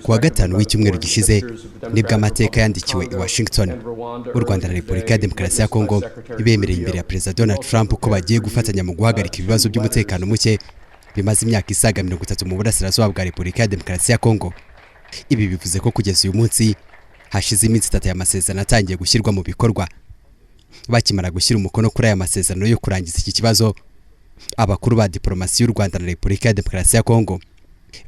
Kuwa gatanu w'icyumweru gishize nibwo amateka yandikiwe i Washgton u Rwanda na Repubulika ya Demokarasi ya Kongo ibemereye imbere ya Perezida Donald Trump ko bagiye gufatanya mu guhagarika ibibazo by'umutekano muke bimaze imyaka isaga 30 mu burasirazuba bwa Repubulika ya Demokarasi ya Kongo. Ibi bivuze ko kugeza uyu munsi hashize iminsi 3 y'amasezerano atangiye gushyirwa mu bikorwa. Bakimara gushyira umukono kuri aya masezerano yo kurangiza iki kibazo, abakuru ba diplomasi y'u Rwanda na Repubulika ya Demokarasi ya Kongo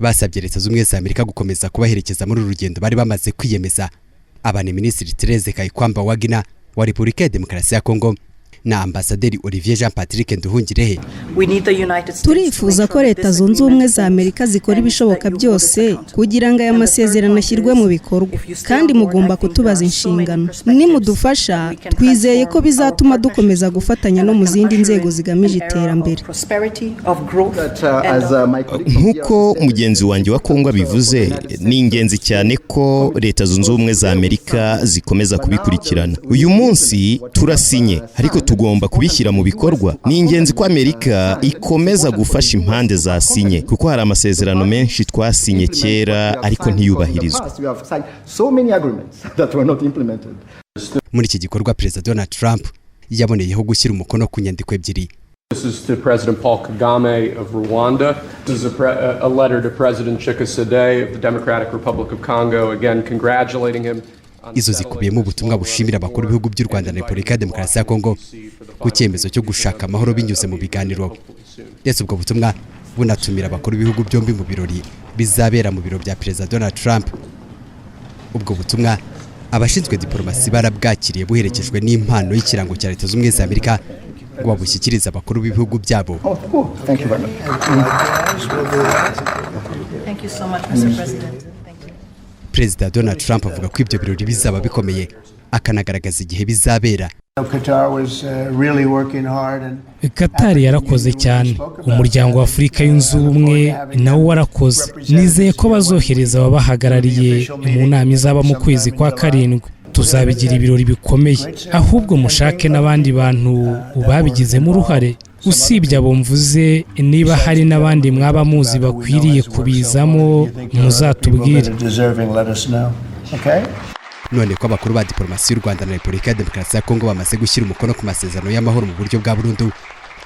basabye Leta z'Ubumwe za Amerika gukomeza kubaherekeza muri urugendo bari bamaze kwiyemeza. Abane Minisitiri Therese Kayikwamba Wagner wa Repubulika ya Demokarasi ya Kongo na Ambasaderi Olivier Jean Patrick Nduhungirehe. Turifuza ko Leta Zunze Ubumwe za Amerika zikora ibishoboka byose kugira ngo aya masezerano ashyirwe mu bikorwa, kandi mugomba kutubaza inshingano. Nimudufasha, twizeye ko bizatuma dukomeza gufatanya no mu zindi nzego zigamije iterambere. Nkuko mugenzi wanjye wa Kongo bivuze, ni ingenzi cyane ko Leta Zunze Ubumwe za Amerika zikomeza kubikurikirana. Uyu munsi turasinye, ariko tugomba kubishyira mu bikorwa. Ni ingenzi ko Amerika ikomeza gufasha impande za sinye, kuko hari amasezerano menshi twasinye kera ariko ntiyubahirizwa. Muri iki gikorwa Perezida Donald Trump yaboneyeho gushyira umukono ku nyandiko ebyiri. This is to President Paul Kagame of Rwanda. This is a letter to President Tshisekedi of the Democratic Republic of Congo, again congratulating him. Izo zikubiyemo ubutumwa bushimira abakuru b'ibihugu by'u Rwanda na Repubulika ya Demokarasi ya Kongo ku cyemezo cyo gushaka amahoro binyuze mu biganiro. Ndetse ubwo butumwa bunatumira abakuru b'ibihugu byombi mu birori bizabera mu biro bya Perezida Donald Trump. Ubwo butumwa abashinzwe diplomasi barabwakiriye buherekejwe n'impano y'ikirango cya Leta z'Ubumwe za Amerika ngo babushyikirize abakuru b'ibihugu byabo. Thank you so much, Mr. President. Perezida Donald Trump avuga ko ibyo birori bizaba bikomeye, akanagaragaza igihe bizabera. Qatar yarakoze cyane, umuryango wa Afurika yunze ubumwe nawo warakoze. Nizeye ko bazohereza ababahagarariye mu nama izaba mu kwezi kwa 7. Tuzabigira ibirori bikomeye, ahubwo mushake n'abandi bantu babigizemo uruhare. Usibye abo mvuze, niba hari n'abandi mwaba muzi bakwiriye kubizamo muzatubwire. None ko abakuru ba diplomasi y'u Rwanda na Repubulika ya Demokarasi ya Kongo bamaze gushyira umukono ku masezerano y'amahoro mu buryo bwa burundu,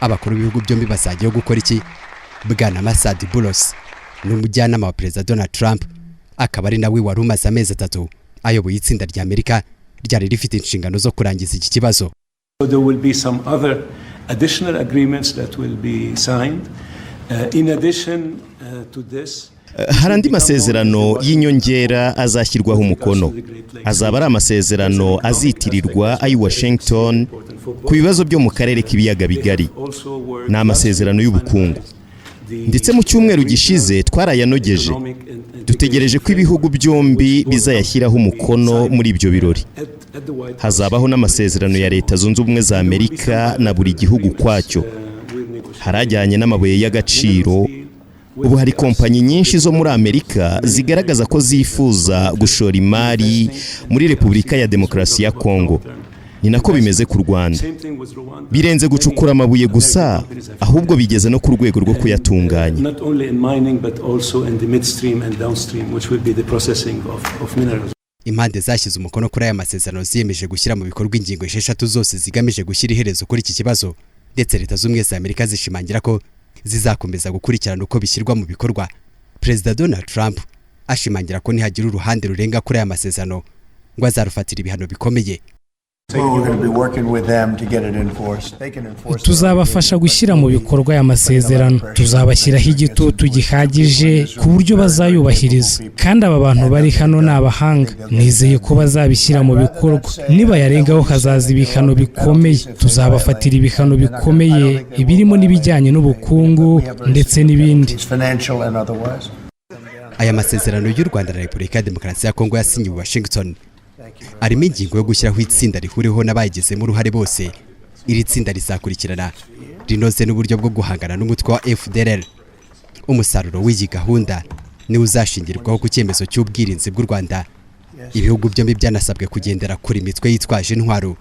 abakuru b'ibihugu byombi bazajyaho gukora iki? Bwana Masad Boulos n'umujyanama wa Perezida Donald Trump, akaba ari nawe wari umaze amezi 3 ayoboye itsinda rya Amerika ryari rifite inshingano zo kurangiza iki kibazo. There will be some other additional agreements that will be signed. In addition to this, hari andi masezerano y'inyongera azashyirwaho umukono. Azaba ari amasezerano azitirirwa ay Washgton ku bibazo byo mu karere k'ibiyaga bigari. Ni amasezerano y'ubukungu. Ndetse mu cyumweru gishize twarayanogeje. Dutegereje ko ibihugu byombi bizayashyiraho umukono muri ibyo birori. Hazabaho n'amasezerano ya Leta Zunze Ubumwe za Amerika na buri gihugu kwacyo. Harajyanye n'amabuye y'agaciro. Ubu hari kompanyi nyinshi zo muri Amerika zigaragaza ko zifuza gushora imari muri Repubulika ya Demokarasi ya Kongo. Ni nako bimeze ku Rwanda. Birenze gucukura amabuye gusa, ahubwo bigeze no ku rwego rwo kuyatunganya. Not only in mining but also in the midstream and downstream, which will be the processing of minerals. Impande zashyize umukono kuri aya masezerano ziyemeje gushyira mu bikorwa ingingo 6 zose zigamije gushyira iherezo kuri iki kibazo, ndetse Leta z'Ubumwe za Amerika zishimangira ko zizakomeza gukurikirana uko bishyirwa mu bikorwa. Perezida Donald Trump ashimangira ko nihagira uruhande rurenga kuri aya masezerano ngo azarufatira ibihano bikomeye. Tuzabafasha gushyira mu bikorwa aya masezerano. Tuzabashyiraho igitutu gihagije ku buryo bazayubahiriza, kandi aba bantu bari hano ni abahanga. Nizeye ko bazabishyira mu bikorwa. Niba yarengaho hazaza ibihano bikomeye. Tuzabafatira ibihano bikomeye birimo n'ibijyanye n'ubukungu ndetse n'ibindi. Aya masezerano y'u Rwanda na Repubulika ya Demokarasi ya Kongo yasinyiwe i Washgton arimo ingingo yo gushyiraho itsinda rihuriweho n'abayigizemo uruhare bose. Iri tsinda rizakurikirana rinoze n'uburyo bwo guhangana n'umutwe wa FDLR. Umusaruro w'iyi gahunda ni uzashingirwaho ku cyemezo cy'ubwirinzi bw'u Rwanda. Ibihugu byombi byanasabwe kugendera kuri imitwe yitwaje intwaro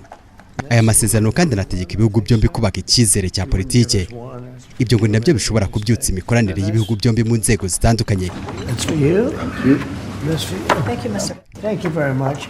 aya masezerano kandi anategeka ibihugu byombi kubaka icyizere cya politike. Ibyo ngo nabyo bishobora kubyutsa imikoranire y'ibihugu byombi mu nzego zitandukanye. Thank you, Mr. Thank you very much.